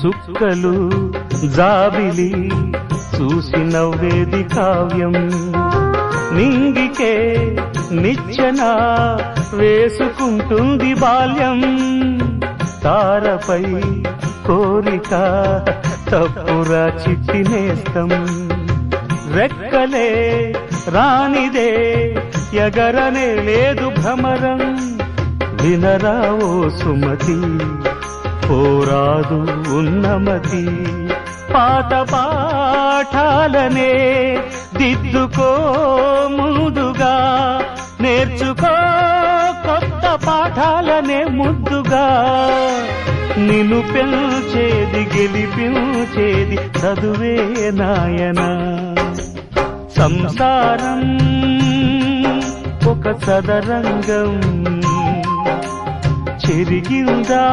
చుక్కలు జాబిలి చూసి నవ్వేది కావ్యం నింగికే నిచ్చెన వేసుకుంటుంది బాల్యం తారపై కోరిక తప్పురా చిట్టి నేస్తం రెక్కలే రానిదే ఎగరనే లేదు భ్రమరం వినరావో సుమతి పోరాదు ఉన్నమతి పాత పాఠాలనే దిద్దుకో ముందుగా నేర్చుకో కొత్త పాఠాలనే ముద్దుగా నిన్ను పెంచేది గెలిపించేది చదువే నాయనా సంసారం ఒక సదరంగం చెరిగిందా